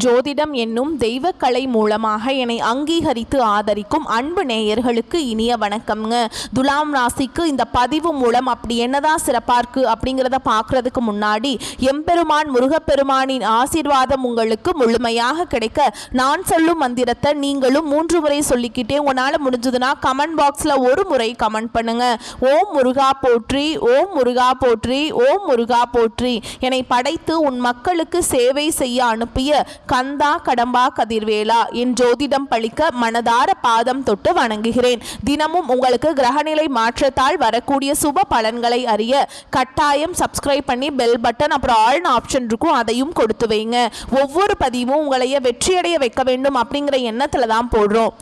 ஜோதிடம் என்னும் தெய்வக்கலை மூலமாக என்னை அங்கீகரித்து ஆதரிக்கும் அன்பு நேயர்களுக்கு இனிய வணக்கம்ங்க. துலாம் ராசிக்கு இந்த பதிவு மூலம் அப்படி என்னதான் சிறப்பாக இருக்குது அப்படிங்கிறத பார்க்குறதுக்கு முன்னாடி எம்பெருமான் முருகப்பெருமானின் ஆசீர்வாதம் உங்களுக்கு முழுமையாக கிடைக்க நான் சொல்லும் மந்திரத்தை நீங்களும் 3 முறை சொல்லிக்கிட்டே உங்களால் முடிஞ்சதுன்னா கமெண்ட் பாக்ஸில் ஒரு முறை கமெண்ட் பண்ணுங்க. ஓம் முருகா போற்றி, ஓம் முருகா போற்றி, ஓம் முருகா போற்றி. என்னை படைத்து உன் மக்களுக்கு சேவை செய்ய அனுப்பிய கந்தா கடம்பா கதிர்வேலா என் ஜோதிடம் பழிக்க மனதார பாதம் தொட்டு வணங்குகிறேன். தினமும் உங்களுக்கு கிரகநிலை மாற்றத்தால் வரக்கூடிய சுப பலன்களை அறிய கட்டாயம் சப்ஸ்கிரைப் பண்ணி பெல் பட்டன் அப்புறம் ஆல்னு ஆப்ஷன் இருக்கும், அதையும் கொடுத்து வைங்க. ஒவ்வொரு பதிவும் உங்களைய வெற்றியடைய வைக்க வேண்டும் அப்படிங்கிற எண்ணத்தில் தான் போடுறோம்.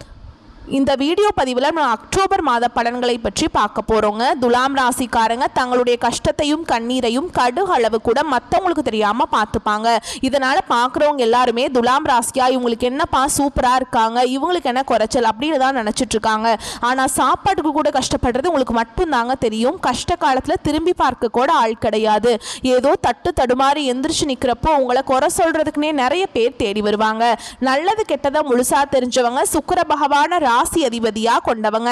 இந்த வீடியோ பதிவில் நம்ம அக்டோபர் மாத பலன்களை பற்றி பார்க்க போகிறோங்க. துலாம் ராசிக்காரங்க தங்களுடைய கஷ்டத்தையும் கண்ணீரையும் கடுகு அளவு கூட மற்றவங்களுக்கு தெரியாமல் பார்த்துப்பாங்க. இதனால் பார்க்குறவங்க எல்லாருமே துலாம் ராசியா இவங்களுக்கு என்னப்பா சூப்பராக இருக்காங்க, இவங்களுக்கு என்ன குறைச்சல் அப்படின்னு தான் நினச்சிட்ருக்காங்க. ஆனால் சாப்பாட்டுக்கு கூட கஷ்டப்படுறது உங்களுக்கு மட்டும்தாங்க தெரியும். கஷ்ட காலத்தில் திரும்பி பார்க்க கூட ஆள் கிடையாது. ஏதோ தட்டு தடுமாறி எந்திரிச்சு நிற்கிறப்போ உங்களை குறை சொல்கிறதுக்குனே நிறைய பேர் தேடி வருவாங்க. நல்லது கெட்டதை முழுசாக தெரிஞ்சவங்க சுக்கிர பகவான ராசி அதிபதியா கொண்டவங்க.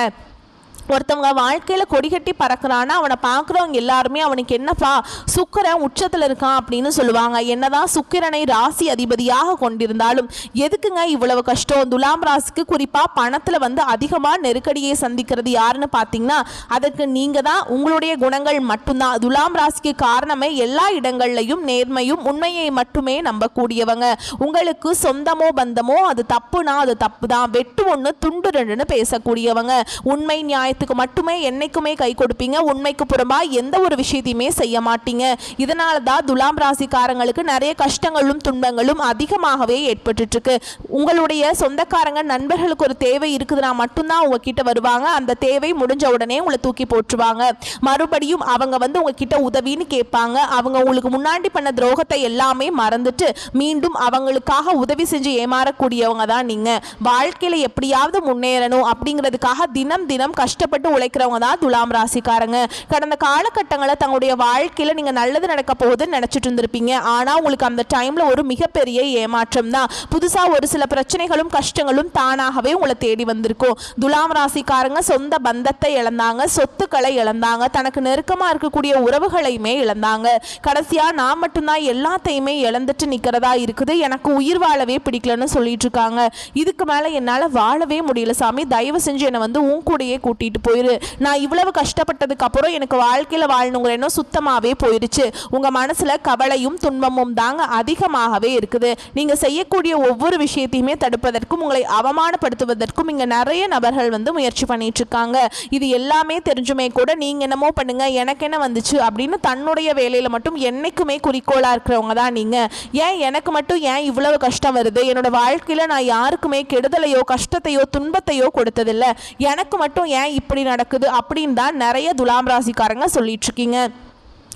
ஒருத்தவங்க வாழ்க்கையில் கொடிகட்டி பறக்கிறான்னா அவனை பார்க்குறவங்க எல்லாருமே அவனுக்கு என்னப்பா சுக்கிரன் உச்சத்தில் இருக்கான் அப்படின்னு சொல்லுவாங்க. என்னதான் சுக்கிரனை ராசி அதிபதியாக கொண்டிருந்தாலும் எதுக்குங்க இவ்வளவு கஷ்டம்? துலாம் ராசிக்கு குறிப்பாக பணத்தில் அதிகமாக நெருக்கடியை சந்திக்கிறது யாருன்னு பார்த்தீங்கன்னா அதற்கு நீங்கள் தான். உங்களுடைய குணங்கள் மட்டும்தான். துலாம் ராசிக்கு காரணமே எல்லா இடங்கள்லையும் நேர்மையும் உண்மையை மட்டுமே நம்பக்கூடியவங்க. உங்களுக்கு சொந்தமோ பந்தமோ அது தப்புனா அது தப்பு தான், வெட்டு ஒன்று துண்டு ரெண்டுன்னு பேசக்கூடியவங்க. உண்மை நியாய மட்டுமே என்னைக்குமே கை கொடுப்பீங்க. உண்மைக்கு புறம்பா எந்த ஒரு விஷயத்தையுமே செய்ய மாட்டீங்க. இதனால தான் துலாம் ராசிக்காரங்களுக்கு நிறைய கஷ்டங்களும் துன்பங்களும் அதிகமாகவே ஏற்பட்டு இருக்கு. உங்களுடைய சொந்தக்காரங்க நண்பர்களுக்கு ஒரு தேவை இருக்குதுன்னா மட்டும்தான் உங்ககிட்ட வருவாங்க. அந்த தேவை முடிஞ்ச உடனே உங்களை தூக்கி போட்டுருவாங்க. மறுபடியும் அவங்க உங்ககிட்ட உதவின்னு கேட்பாங்க. அவங்க உங்களுக்கு முன்னாடி பண்ண துரோகத்தை எல்லாமே மறந்துட்டு மீண்டும் அவங்களுக்காக உதவி செஞ்சு ஏமாறக்கூடியவங்க தான் நீங்க. வாழ்க்கையில எப்படியாவது முன்னேறணும் அப்படிங்கிறதுக்காக தினம் தினம் கஷ்டப்பட்டு உழைக்கிறவங்க தான் துலாம் ராசிக்காரங்க. கடந்த காலகட்டங்களில் தங்களுடைய வாழ்க்கையில நீங்க நல்லது நடக்க போகுதுன்னு நினைச்சிட்டு இருந்திருப்பீங்க. ஆனா உங்களுக்கு அந்த டைம்ல ஒரு மிகப்பெரிய ஏமாற்றம் தான். புதுசா ஒரு சில பிரச்சனைகளும் கஷ்டங்களும் தானாகவே உங்களை தேடி வந்திருக்கும். துலாம் ராசிக்காரங்க சொந்த பந்தத்தை இழந்தாங்க, சொத்துக்களை இழந்தாங்க, தனக்கு நெருக்கமா இருக்கக்கூடிய உறவுகளையுமே இழந்தாங்க. கடைசியா நான் மட்டும்தான் எல்லாத்தையுமே இழந்துட்டு நிக்கிறதா இருக்குது, எனக்கு உயிர் வாழவே பிடிக்கலன்னு சொல்லிட்டு இருக்காங்க. இதுக்கு மேல என்னால வாழவே முடியல சாமி, தயவு செஞ்சு என்னை உன் கூடயே கூட்டிட்டு போயிரு. நான் இவ்வளவு கஷ்டப்பட்டதுக்கு அப்புறம் எனக்கு வாழ்க்கையில வாழணுங்கிற எண்ணம் சுத்தமாவே போயிடுச்சு. உங்க மனசுல கவலையும் துன்பமும் தாங்க அதிகமாகவே இருக்குது. நீங்க செய்யக்கூடிய ஒவ்வொரு விஷயத்தையுமே தடுப்பதற்கும் உங்களை அவமானப்படுத்துவதற்கும் இங்க நிறைய நபர்கள் முயற்சி பண்ணிட்டு இருக்காங்க. இது எல்லாமே தெரிஞ்சுமே கூட நீங்க என்னமோ பண்ணுங்க எனக்கு என்ன வந்துச்சு அப்படின்னு தன்னுடைய வேலையில மட்டும் என்னைக்குமே குறிக்கோளா இருக்கிறவங்க தான் நீங்க. ஏன் எனக்கு மட்டும் ஏன் இவ்வளவு கஷ்டம் வருது? என்னோட வாழ்க்கையில நான் யாருக்குமே கெடுதலையோ கஷ்டத்தையோ துன்பத்தையோ கொடுத்ததில்லை, எனக்கு மட்டும் ஏன் இப்படி நடக்குது அப்படின்னு தான் நிறைய துலாம் ராசிக்காரங்க சொல்லிட்டு இருக்கீங்க.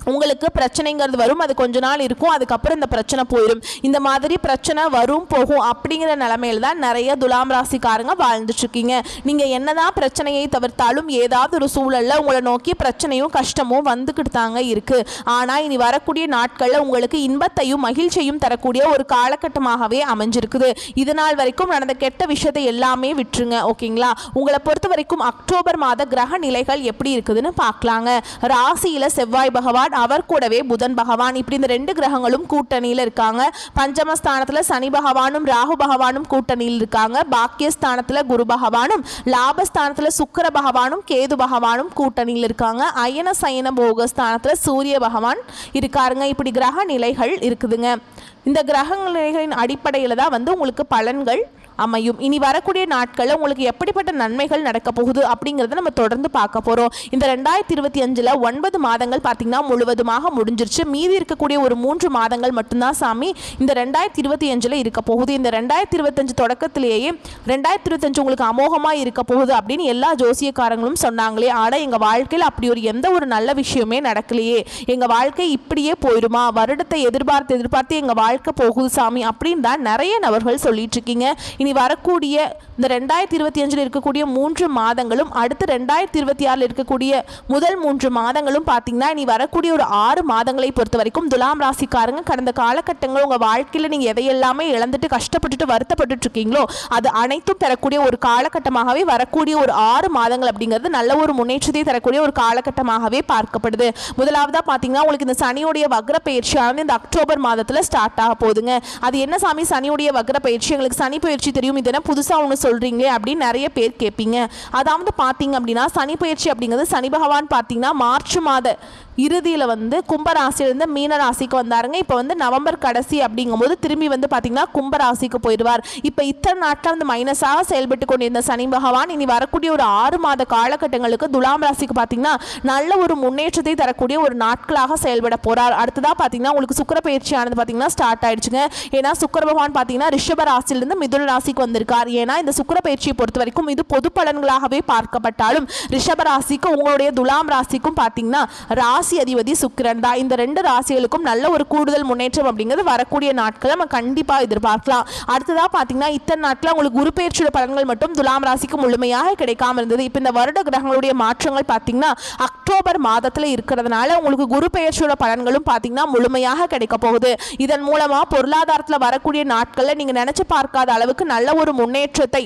உங்களுக்கு பிரச்சனைங்கிறது வரும், அது கொஞ்ச நாள் இருக்கும், அதுக்கப்புறம் இந்த பிரச்சனை போயிடும். இந்த மாதிரி பிரச்சனை வரும் போகும் அப்படிங்கிற நிலைமையில தான் நிறைய துலாம் ராசிக்காரங்க வாழ்ந்துட்டு இருக்கீங்க. நீங்க என்னதான் பிரச்சனையை தவிர்த்தாலும் ஏதாவது ஒரு சூழல்ல உங்களை நோக்கி பிரச்சனையும் கஷ்டமும் வந்துக்கிட்டு தாங்க இருக்கு. ஆனா இனி வரக்கூடிய நாட்கள்ல உங்களுக்கு இன்பத்தையும் மகிழ்ச்சியும் தரக்கூடிய ஒரு காலகட்டமாகவே அமைஞ்சிருக்குது. இது நாள் வரைக்கும் நடந்த கெட்ட விஷயத்தை எல்லாமே விட்டுருங்க, ஓகேங்களா? உங்களை பொறுத்த வரைக்கும் அக்டோபர் மாத கிரக நிலைகள் எப்படி இருக்குதுன்னு பார்க்கலாங்க. ராசியில செவ்வாய் பகவான், அவர் கூடவே புதன் பகவான், இப்படி இந்த 2 கிரகங்களும் கூட்டணியில் இருக்காங்க. பஞ்சமஸ்தானத்தில் சனி பகவானும் ராகு பகவானும் கூட்டணியில் இருக்காங்க. பாக்கியஸ்தானத்தில் குரு பகவானும், லாபஸ்தானத்தில் சுக்கிர பகவானும் கேது பகவானும் கூட்டணியில் இருக்காங்க. அயன சயன போகஸ்தானத்தில் சூரிய பகவான் இருக்காருங்க. இப்படி கிரக நிலைகள் இருக்குதுங்க. இந்த கிரக நிலைகளின் அடிப்படையில் தான் உங்களுக்கு பலன்கள் அமையும். இனி வரக்கூடிய நாட்களில் உங்களுக்கு எப்படிப்பட்ட நன்மைகள் நடக்க போகுது அப்படிங்கிறத நம்ம தொடர்ந்து பார்க்க போகிறோம். இந்த 2025 9 மாதங்கள் பார்த்தீங்கன்னா முழுவதுமாக முடிஞ்சிருச்சு. மீதி இருக்கக்கூடிய ஒரு 3 மாதங்கள் மட்டும்தான் சாமி இந்த 2025 இருக்க போகுது. இந்த 2025 தொடக்கத்திலேயே 2025 உங்களுக்கு அமோகமாக இருக்க போகுது அப்படின்னு எல்லா ஜோசியக்காரங்களும் சொன்னாங்களே. ஆனால் எங்கள் வாழ்க்கையில் அப்படி எந்த ஒரு நல்ல விஷயமே நடக்கலையே, எங்கள் வாழ்க்கை இப்படியே போயிடுமா, வருடத்தை எதிர்பார்த்து எங்கள் வாழ்க்கை போகுது சாமி அப்படின்னு தான் நிறைய நபர்கள் சொல்லிட்டு இருக்கீங்க. இனி வரக்கூடிய இந்த 2025 இருக்கக்கூடிய 3 மாதங்களும் அடுத்து 2026 இருக்கக்கூடிய முதல் 3 மாதங்களும் பார்த்தீங்கன்னா இனி வரக்கூடிய ஒரு 6 மாதங்களை பொறுத்த வரைக்கும் துலாம் ராசிக்காரங்க கடந்த காலகட்டங்கள் உங்கள் வாழ்க்கையில் நீங்கள் எதையெல்லாமே இழந்துட்டு கஷ்டப்பட்டுட்டு வருத்தப்பட்டு இருக்கீங்களோ அது அனைத்தும் பெறக்கூடிய ஒரு காலகட்டமாகவே வரக்கூடிய ஒரு 6 மாதங்கள் அப்படிங்கிறது நல்ல ஒரு முன்னேற்றத்தை தரக்கூடிய ஒரு காலகட்டமாகவே பார்க்கப்படுது. முதலாவதாக பார்த்தீங்கன்னா உங்களுக்கு இந்த சனியுடைய வக்ர பயிற்சியானது இந்த அக்டோபர் மாதத்தில் ஸ்டார்ட் ஆக போகுதுங்க. அது என்ன சாமி சனியுடைய வக்ர பயிற்சி, எங்களுக்கு சனி பயிற்சி தெரியும், இது என்ன புதுசாக ஒன்று சொல்கிறீங்களே அப்படின்னு நிறைய பேர் கேட்பீங்க. அதாவது பார்த்தீங்க அப்படின்னா சனி பயிற்சி அப்படிங்கிறது சனி பகவான் பார்த்தீங்கன்னா மார்ச் மாத இறுதியில் வந்து கும்பராசியிலிருந்து மீன ராசிக்கு வந்தாருங்க. இப்போ வந்து நவம்பர் கடைசி அப்படிங்கும்போது திரும்பி வந்து பார்த்தீங்கன்னா கும்பராசிக்கு போயிடுவார். இப்போ இத்தனை நாட்டில் வந்து மைனஸாக செயல்பட்டு கொண்டிருந்த சனி பகவான் இனி வரக்கூடிய ஒரு 6 மாத காலகட்டங்களுக்கு துலாம் ராசிக்கு பார்த்தீங்கன்னா நல்ல ஒரு முன்னேற்றத்தை தரக்கூடிய ஒரு நாட்களாக செயல்பட போகிறார். அடுத்ததாக பார்த்தீங்கன்னா உங்களுக்கு சுக்கிர பயிற்சியானது பார்த்தீங்கன்னா ஸ்டார்ட் ஆயிடுச்சுங்க. ஏன்னா சுக்கிர பகவான் பார்த்தீங்கன்னா ரிஷப ராசியிலிருந்து மிதுன ராசிக்கு வந்திருக்கார். ஏன்னா இந்த சுக்கிர பயிற்சியை பொறுத்த வரைக்கும் இது பொது பலன்களாகவே பார்க்கப்பட்டாலும் ரிஷப ராசிக்கும் உங்களுடைய துலாம் ராசிக்கும் பார்த்தீங்கன்னா ராசி அதிபதி சுக்கிரன் தான். இந்த 2 ராசிகளுக்கும் நல்ல ஒரு கூடுதல் முன்னேற்றம் அப்படிங்கிறது வரக்கூடிய நாட்களை நம்ம கண்டிப்பாக எதிர்பார்க்கலாம். அடுத்ததாக பார்த்தீங்கன்னா இத்தனை நாட்கள் உங்களுக்கு குரு பெயர்ச்சியோட பலன்கள் மட்டும் துலாம் ராசிக்கு முழுமையாக கிடைக்காம இருந்தது. இப்போ இந்த வருட கிரகங்களுடைய மாற்றங்கள் பார்த்தீங்கன்னா அக்டோபர் மாதத்தில் இருக்கிறதுனால உங்களுக்கு குரு பெயர்ச்சியோட பலன்களும் பார்த்தீங்கன்னா முழுமையாக கிடைக்க போகுது. இதன் மூலமாக பொருளாதாரத்தில் வரக்கூடிய நாட்களில் நீங்கள் நினைச்சு பார்க்காத அளவுக்கு நல்ல ஒரு முன்னேற்றத்தை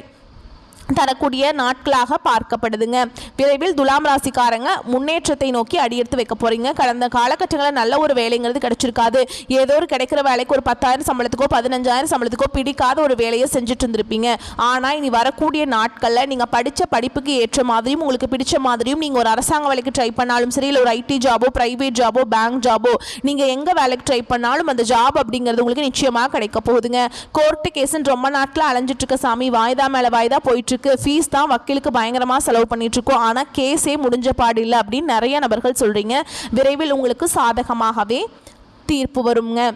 தரக்கூடிய நாட்களாக பார்க்கப்படுதுங்க. விரைவில் துலாம் ராசிக்காரங்க முன்னேற்றத்தை நோக்கி அடியெடுத்து வைக்க போறீங்க. கடந்த காலகட்டங்களில் நல்ல ஒரு வேலைங்கிறது கிடைச்சிருக்காது. ஏதோ ஒரு கிடைக்கிற வேலைக்கு ஒரு 10,000 சம்பளத்துக்கோ 15,000 சம்பளத்துக்கோ பிடிக்காத ஒரு வேலையை செஞ்சுட்டு இருந்திருப்பீங்க. ஆனால் இனி வரக்கூடிய நாட்களில் நீங்கள் படித்த படிப்புக்கு ஏற்ற மாதிரியும் உங்களுக்கு பிடிச்ச மாதிரியும் நீங்கள் ஒரு அரசாங்க வேலைக்கு ட்ரை பண்ணாலும் சரி, இல்லை ஒரு ஐடி ஜாபோ பிரைவேட் ஜாபோ பேங்க் ஜாபோ நீங்கள் எங்கே வேலைக்கு ட்ரை பண்ணாலும் அந்த ஜாப் அப்படிங்கிறது உங்களுக்கு நிச்சயமாக கிடைக்க போகுதுங்க. கோர்ட்டு கேஸுன்னு ரொம்ப நாட்டில் அலைஞ்சிட்டு இருக்க சாமி, வாய்தா மேலே வாய்தா போயிட்டு ஃபீஸ் தான் வக்கீலுக்கு பயங்கரமாக செலவு பண்ணிட்டு இருக்கோம், ஆனால் கேஸே முடிஞ்ச பாடு இல்லை அப்படின்னு நிறைய நபர்கள் சொல்றீங்க. விரைவில் உங்களுக்கு சாதகமாகவே தீர்ப்பு வருங்க.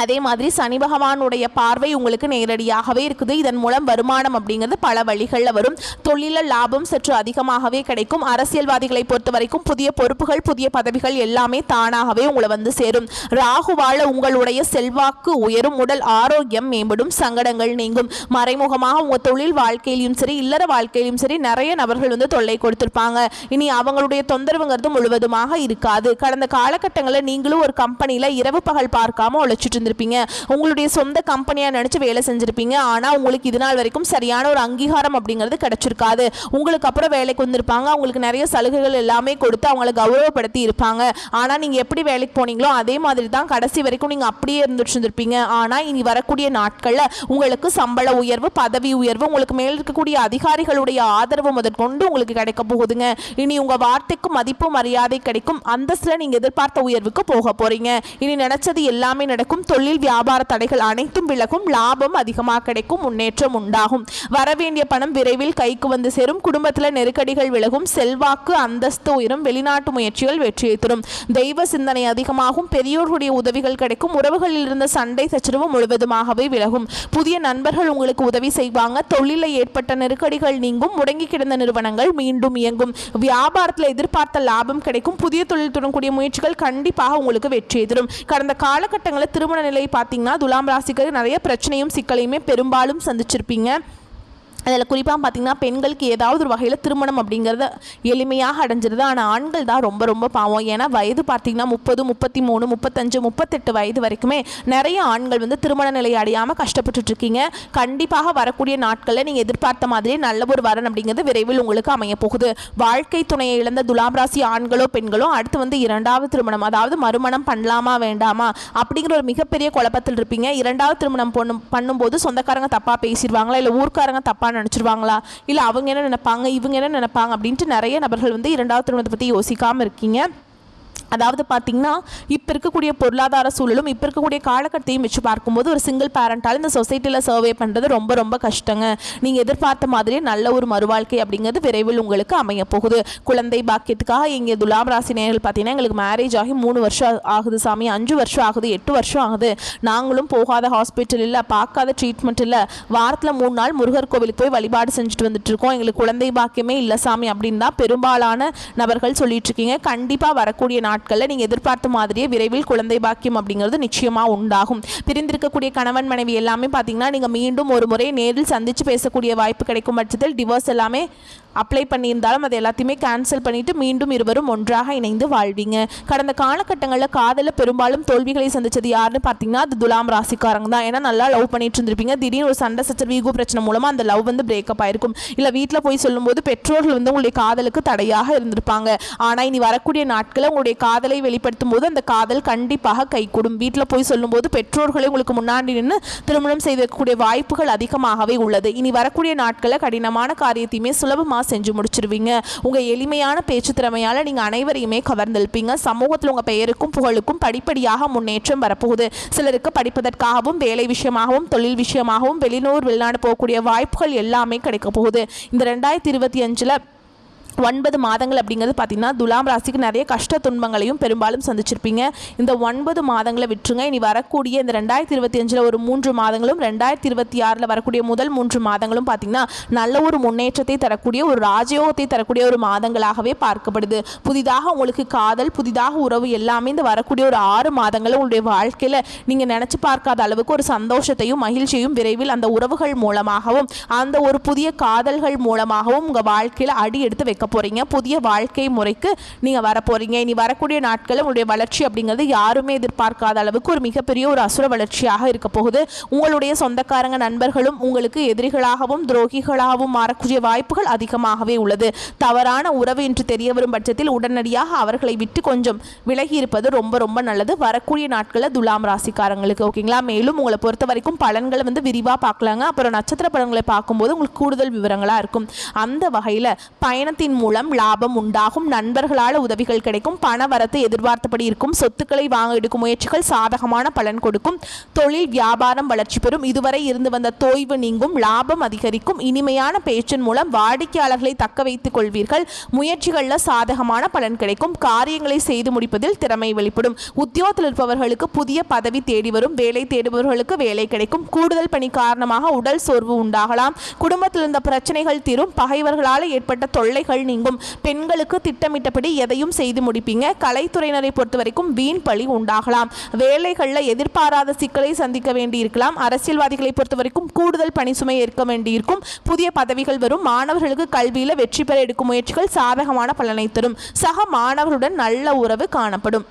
அதே மாதிரி சனி பகவானுடைய பார்வை உங்களுக்கு நேரடியாகவே இருக்குது. இதன் மூலம் வருமானம் அப்படிங்கிறது பல வழிகளில் வரும். தொழில லாபம் சற்று அதிகமாகவே கிடைக்கும். அரசியல்வாதிகளை பொறுத்த வரைக்கும் புதிய பொறுப்புகள் புதிய பதவிகள் எல்லாமே தானாகவே உங்களை வந்து சேரும். ராகுவால உங்களுடைய செல்வாக்கு உயரும், உடல் ஆரோக்கியம் மேம்படும், சங்கடங்கள் நீங்கும். மறைமுகமாக உங்கள் தொழில் வாழ்க்கையிலும் சரி இல்லற வாழ்க்கையிலும் சரி நிறைய நபர்கள் வந்து தொல்லை கொடுத்திருப்பாங்க. இனி அவங்களுடைய தொந்தரவுங்கிறது முழுவதுமாக இருக்காது. கடந்த காலகட்டங்களில் நீங்களும் ஒரு கம்பெனியில் இரவு பகல் பார்க்காம உழைச்சிட்டு இருந்திருப்பீங்க. உங்களுடைய சொந்த கம்பெனியா நினைச்சு வேலை செஞ்சிருப்பீங்க. ஆனா உங்களுக்கு இது நாள் வரைக்கும் சரியான ஒரு அங்கீகாரம் அப்படிங்கிறது கிடைச்சிருக்காது. உங்களுக்கு அப்புறம் வேலைக்கு வந்திருப்பாங்க, உங்களுக்கு நிறைய சலுகைகள் எல்லாமே கொடுத்து அவங்களை கௌரவப்படுத்தி இருப்பாங்க. ஆனா நீங்க எப்படி வேலைக்கு போனீங்களோ அதே மாதிரி தான் கடைசி வரைக்கும் நீங்க அப்படியே இருந்துட்டு இருந்திருப்பீங்க. ஆனா இனி வரக்கூடிய நாட்கள்ல உங்களுக்கு சம்பள உயர்வு பதவி உயர்வு உங்களுக்கு மேல் இருக்கக்கூடிய அதிகாரிகளுடைய ஆதரவு முதற்கொண்டு உங்களுக்கு கிடைக்க போகுதுங்க. இனி உங்க வார்த்தைக்கு மதிப்பு மரியாதை கிடைக்கும். அந்தஸ்துல நீங்க எதிர்பார்த்த உயர்வுக்கு போக போறீங்க. இனி நினைச்சது எல்லாமே நடக்கும். தொழில் வியாபார தடைகள் அனைத்தும் விலகும். லாபம் அதிகமாக கிடைக்கும். முன்னேற்றம் உண்டாகும். வரவேண்டிய பணம் விரைவில் கைக்கு வந்து சேரும். குடும்பத்தில் நெருக்கடிகள் விலகும். செல்வாக்கு அந்தஸ்து உயரும். வெளிநாட்டு முயற்சிகள் வெற்றியை தரும். தெய்வ சிந்தனை அதிகமாகும். பெரியோர்களுடைய உதவிகள் கிடைக்கும். உறவுகளில் இருந்த சண்டை சச்சரவு முழுவதுமாகவே விலகும். புதிய நண்பர்கள் உங்களுக்கு உதவி செய்வாங்க. தொழிலில் ஏற்பட்ட நெருக்கடிகள் நீங்கும். முடங்கி கிடந்த நிறுவனங்கள் மீண்டும் இயங்கும். வியாபாரத்தில் எதிர்பார்த்த லாபம் கிடைக்கும். புதிய தொழில் தொடங்கக்கூடிய முயற்சிகள் கண்டிப்பாக உங்களுக்கு வெற்றியை தரும். கடந்த காலகட்டங்களில் திருமண நிலை பார்த்தீங்கன்னா துலாம் ராசிக்கு நிறைய பிரச்சனையும் சிக்கலையுமே பெரும்பாலும் சந்திச்சிருப்பீங்க. அதில் குறிப்பாக பார்த்தீங்கன்னா பெண்களுக்கு ஏதாவது ஒரு வகையில் திருமணம் அப்படிங்கிறத எளிமையாக அடைஞ்சிருது. ஆனால் ஆண்கள் தான் ரொம்ப ரொம்ப பாவம். ஏன்னா வயது பார்த்தீங்கன்னா 30 33 35 38 வயது வரைக்குமே நிறைய ஆண்கள் வந்து திருமண நிலை அடையாமல் கஷ்டப்பட்டுட்டு இருக்கீங்க. கண்டிப்பாக வரக்கூடிய நாட்களில் நீங்கள் எதிர்பார்த்த மாதிரியே நல்ல ஒரு வரன் அப்படிங்கிறது விரைவில் உங்களுக்கு அமைய போகுது. வாழ்க்கை துணையை இழந்த துலாம் ராசி ஆண்களோ பெண்களோ அடுத்து வந்து 2வது திருமணம் அதாவது மறுமணம் பண்ணலாமா வேண்டாமா அப்படிங்கிற ஒரு மிகப்பெரிய குழப்பத்தில் இருப்பீங்க. 2வது திருமணம் பண்ணும்போது சொந்தக்காரங்க தப்பாக பேசிடுவாங்களா, இல்லை ஊர்க்காரங்க தப்பாக நினைச்சிருவாங்களா, இல்ல அவங்க என்ன நினைப்பாங்க இவங்க என்ன நினைப்பாங்க அப்படின்ட்டு நிறைய நபர்கள் வந்து 2வது திருமணத்தை பத்தி யோசிக்காம இருக்கீங்க. அதாவது பார்த்தீங்கன்னா இப்போ இருக்கக்கூடிய பொருளாதார சூழலும் இப்போ இருக்கக்கூடிய காலகட்டத்தையும் வச்சு பார்க்கும்போது ஒரு சிங்கிள் பேரண்டால் இந்த சொசைட்டியில் சர்வே பண்ணுறது ரொம்ப ரொம்ப கஷ்டங்க. நீங்கள் எதிர்பார்த்த மாதிரியே நல்ல ஒரு மறுவாழ்க்கை அப்படிங்கிறது விரைவில் உங்களுக்கு அமைய போகுது. குழந்தை பாக்கியத்துக்காக இங்கே துலாம் ராசி நேயர்கள் பார்த்தீங்கன்னா எங்களுக்கு மேரேஜ் ஆகி 3 வருஷம் ஆகுது சாமி, 5 வருஷம் ஆகுது, 8 வருஷம் ஆகுது, நாங்களும் போகாத ஹாஸ்பிட்டல் இல்லை, பார்க்காத ட்ரீட்மெண்ட் இல்லை, வாரத்தில் 3 நாள் முருகர் கோவிலுக்கு போய் வழிபாடு செஞ்சுட்டு வந்துட்டு இருக்கோம், எங்களுக்கு குழந்தை பாக்கியமே இல்லை சாமி அப்படின்னு தான் பெரும்பாலான நபர்கள் சொல்லிட்டு இருக்கீங்க. கண்டிப்பாக வரக்கூடிய நாட்கள் நாட்களில் நீங்கள் எதிர்பார்த்த மாதிரியே விரைவில் குழந்தை பாக்கியம் அப்படிங்கிறது நிச்சயமாக உண்டாகும். பிரிந்திருக்கக்கூடிய கணவன் மனைவி எல்லாமே பார்த்தீங்கன்னா நீங்கள் மீண்டும் ஒரு முறை நேரில் சந்தித்து பேசக்கூடிய வாய்ப்பு கிடைக்கும் பட்சத்தில் டிவோர்ஸ் எல்லாமே அப்ளை பண்ணியிருந்தாலும் அதை எல்லாத்தையுமே கேன்சல் பண்ணிவிட்டு மீண்டும் இருவரும் ஒன்றாக இணைந்து வாழ்வீங்க. கடந்த காலகட்டங்களில் காதலில் பெரும்பாலும் தோல்விகளை சந்தித்தது யாருன்னு பார்த்தீங்கன்னா அது துலாம் ராசிக்காரங்க தான். ஏன்னா நல்லா லவ் பண்ணிட்டு இருந்திருப்பீங்க, திடீர்னு ஒரு சண்டை சச்சரவு ஈகோ பிரச்சனை மூலமாக அந்த லவ் வந்து பிரேக்கப் ஆயிருக்கும். இல்லை வீட்டில் போய் சொல்லும்போது பெற்றோர்கள் வந்து உங்களுடைய காதலுக்கு தடையாக இருந்திருப்பாங்க. ஆனால் இனி வரக்கூடிய நாட்களில் உங்களுடைய காதலை வெளிப்படுத்தும் போது அந்த காதல் கண்டிப்பாக கைகூடும். வீட்டில் போய் சொல்லும்போது பெற்றோர்களை உங்களுக்கு முன்னாடி நின்று திருமணம் செய்யக்கூடிய வாய்ப்புகள் அதிகமாகவே உள்ளது. இனி வரக்கூடிய நாட்களில் கடினமான காரியத்தையுமே சுலபமாக செஞ்சு முடிச்சிருவீங்க. உங்க எளிமையான பேச்சு திறமையால நீங்க அனைவரையுமே கவர்ந்தெழுப்பீங்க. சமூகத்தில் உங்க பெயருக்கும் புகழுக்கும் படிப்படியாக முன்னேற்றம் வரப்போகுது. சிலருக்கு படிப்பதற்காகவும் வேலை விஷயமாகவும் தொழில் விஷயமாகவும் வெளிநாடு போகக்கூடிய வாய்ப்புகள் எல்லாமே கிடைக்க போகுது. இந்த 2025 9 மாதங்கள் அப்படிங்கிறது பார்த்தீங்கன்னா துலாம் ராசிக்கு நிறைய கஷ்ட துன்பங்களையும் பெரும்பாலும் சந்திச்சிருப்பீங்க. இந்த 9 மாதங்களை விட்டுருங்க. இனி வரக்கூடிய இந்த 2025 ஒரு 3 மாதங்களும் 2026 வரக்கூடிய முதல் 3 மாதங்களும் பார்த்தீங்கன்னா நல்ல ஒரு முன்னேற்றத்தை தரக்கூடிய ஒரு ராஜயோகத்தை தரக்கூடிய ஒரு மாதங்களாகவே பார்க்கப்படுது. புதிதாக உங்களுக்கு காதல், புதிதாக உறவு எல்லாமே இந்த வரக்கூடிய ஒரு 6 மாதங்கள் உங்களுடைய வாழ்க்கையில் நீங்கள் நினச்சி பார்க்காத அளவுக்கு ஒரு சந்தோஷத்தையும் மகிழ்ச்சியையும் விரைவில் அந்த உறவுகள் மூலமாகவும் அந்த ஒரு புதிய காதல்கள் மூலமாகவும் உங்கள் வாழ்க்கையில் அடி எடுத்து வைக்க போறீங்க. புதிய வாழ்க்கை முறைக்கு நீங்க வர போறீங்க. இனி வரக்கூடிய நாட்களில் உங்களுடைய வளர்ச்சி அப்படிங்கிறது யாருமே எதிர்பார்க்காத அளவுக்கு ஒரு மிகப்பெரிய ஒரு அசுர வளர்ச்சியாக இருக்க போகுது. உங்களுடைய சொந்தக்காரங்க நண்பர்களும் உங்களுக்கு எதிரிகளாகவும் துரோகிகளாகவும் மாறக்கூடிய வாய்ப்புகள் அதிகமாகவே உள்ளது. தவறான உறவு என்று தெரிய வரும் பட்சத்தில் உடனடியாக அவர்களை விட்டு கொஞ்சம் விலகி இருப்பது ரொம்ப ரொம்ப நல்லது. வரக்கூடிய நாட்களில் துலாம் ராசிக்காரங்களுக்கு ஓகேங்களா. மேலும் உங்களை பொறுத்த வரைக்கும் பலன்களை வந்து விரிவாக பார்க்கலாங்க. அப்புறம் நட்சத்திர பலன்களை பார்க்கும்போது உங்களுக்கு கூடுதல் விவரங்களாக இருக்கும். அந்த வகையில் பயணத்தின் மூலம் லாபம் உண்டாகும், நண்பர்களால் உதவிகள் கிடைக்கும், பண வரத்து எதிர்பார்த்தபடி இருக்கும், சொத்துக்களை வாங்க எடுக்கும் முயற்சிகள் சாதகமான பலன் கொடுக்கும், தொழில் வியாபாரம் வளர்ச்சி பெறும், இதுவரை இருந்து வந்த தொய்வு நீங்கும், லாபம் அதிகரிக்கும், இனிமையான பேச்சின் மூலம் வாடிக்கையாளர்களை தக்க வைத்துக் கொள்வீர்கள், முயற்சிகளில் சாதகமான பலன் கிடைக்கும், காரியங்களை செய்து முடிப்பதில் திறமை வெளிப்படும், உத்தியோகத்தில் இருப்பவர்களுக்கு புதிய பதவி தேடி வரும், வேலை தேடுபவர்களுக்கு வேலை கிடைக்கும், கூடுதல் பணி காரணமாக உடல் சோர்வு உண்டாகலாம், குடும்பத்தில் இருந்த பிரச்சனைகள் தீரும், பகைவர்களால் ஏற்பட்ட தொல்லைகள் நீங்கும், பெண்களுக்கு திட்டமிட்டபடி எதையும் செய்து முடிப்பீங்க, கலைத்துறையினரை பொறுத்த வரைக்கும் வீண் பழி உண்டாகலாம், வேலைகளில் எதிர்பாராத சிக்கலை சந்திக்க வேண்டியிருக்கலாம், அரசியல்வாதிகளை பொறுத்த வரைக்கும் கூடுதல் பணி சுமை ஏற்க வேண்டியிருக்கும், புதிய பதவிகள் வரும், மாணவர்களுக்கு கல்வியில் வெற்றி பெற எடுக்கும் முயற்சிகள் சாதகமான பலனை தரும், சக மாணவர்களுடன் நல்ல உறவு காணப்படும்.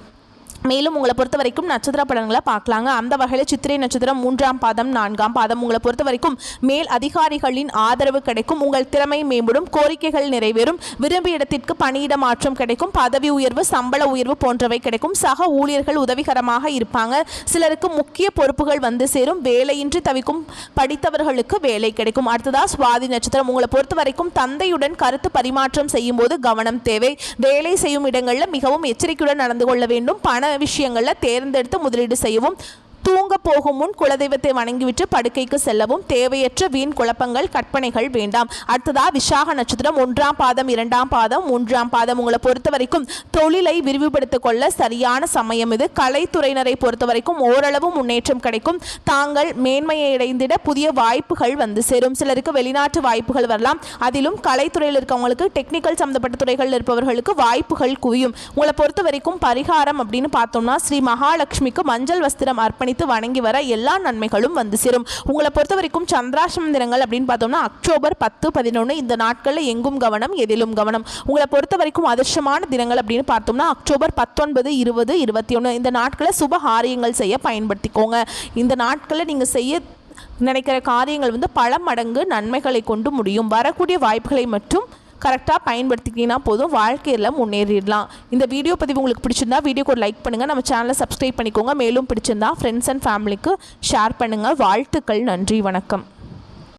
மேலும் உங்களை பொறுத்த வரைக்கும் நட்சத்திர பலன்களை பார்க்கலாங்க. அந்த வகையில் சித்திரை நட்சத்திரம் 3ஆம் பாதம் 4ஆம் பாதம் உங்களை பொறுத்த வரைக்கும் மேல் அதிகாரிகளின் ஆதரவு கிடைக்கும், உங்கள் திறமை மேம்படும், கோரிக்கைகள் நிறைவேறும், விரும்பிய இடத்திற்கு பணியிட மாற்றம் கிடைக்கும், பதவி உயர்வு சம்பள உயர்வு போன்றவை கிடைக்கும், சக ஊழியர்கள் உதவிகரமாக இருப்பாங்க, சிலருக்கு முக்கிய பொறுப்புகள் வந்து சேரும், வேலையின்றி தவிக்கும் படித்தவர்களுக்கு வேலை கிடைக்கும். அடுத்ததா சுவாதி நட்சத்திரம் உங்களை பொறுத்த வரைக்கும் தந்தையுடன் கருத்து பரிமாற்றம் செய்யும் போது கவனம் தேவை, வேலை செய்யும் இடங்களில் மிகவும் எச்சரிக்கையுடன் நடந்து கொள்ள வேண்டும், பண விஷயங்கள்ல தேர்ந்தெடுத்து முதலீடு செய்யவும், தூங்க போகும் முன் குலதெய்வத்தை வணங்கிவிட்டு படுக்கைக்கு செல்லவும், தேவையற்ற வீண் குழப்பங்கள் கற்பனைகள் வேண்டாம். அடுத்ததா விசாக நட்சத்திரம் 1ஆம் பாதம் 2ஆம் பாதம் 3ஆம் பாதம் உங்களை பொறுத்த வரைக்கும் தொழிலை விரிவுபடுத்திக் கொள்ள சரியான சமயம் இது. கலைத்துறையினரை பொறுத்த வரைக்கும் ஓரளவு முன்னேற்றம் கிடைக்கும், தாங்கள் மேன்மையை அடைந்திட புதிய வாய்ப்புகள் வந்து சேரும், சிலருக்கு வெளிநாட்டு வாய்ப்புகள் வரலாம், அதிலும் கலைத்துறையில் இருக்கவங்களுக்கு டெக்னிக்கல் சம்பந்தப்பட்ட துறைகளில் இருப்பவர்களுக்கு வாய்ப்புகள் குவியும். உங்களை பொறுத்த வரைக்கும் பரிகாரம் அப்படின்னு பார்த்தோம்னா ஸ்ரீ மகாலட்சுமிக்கு மஞ்சள் வஸ்திரம் அர்ப்பணி வணங்கி வர எல்லா நன்மைகளும் வந்து சேரும். உங்களை பொறுத்த வரைக்கும் சந்திராஷ்டம தினங்கள் அப்படின்னு பார்த்தோம்னா அக்டோபர் 10, 11 இந்த நாட்களில் எங்கும் கவனம் எதிலும் கவனம். உங்களை பொறுத்த வரைக்கும் அதிர்ஷ்டமான தினங்கள் அப்படின்னு பார்த்தோம்னா அக்டோபர் 19, 20, 21 இந்த நாட்களை சுப காரியங்கள் செய்ய பயன்படுத்திக்கோங்க. இந்த நாட்களில் நீங்கள் செய்ய நினைக்கிற காரியங்கள் வந்து பல மடங்கு நன்மைகளை கொண்டு முடியும். வரக்கூடிய வாய்ப்புகளை மட்டும் கரெக்டாக பயன்படுத்திக்கிங்கன்னா போதும், வாழ்க்கையில் முன்னேறிடலாம். இந்த வீடியோ பதிவு உங்களுக்கு பிடிச்சிருந்தா வீடியோக்கு ஒரு லைக் பண்ணுங்கள், நம்ம சேனலை சப்ஸ்கிரைப் பண்ணிக்கோங்க, மேலும் பிடிச்சிருந்தா ஃப்ரெண்ட்ஸ் அண்ட் ஃபேமிலிக்கு ஷேர் பண்ணுங்கள். வாழ்த்துக்கள், நன்றி, வணக்கம்.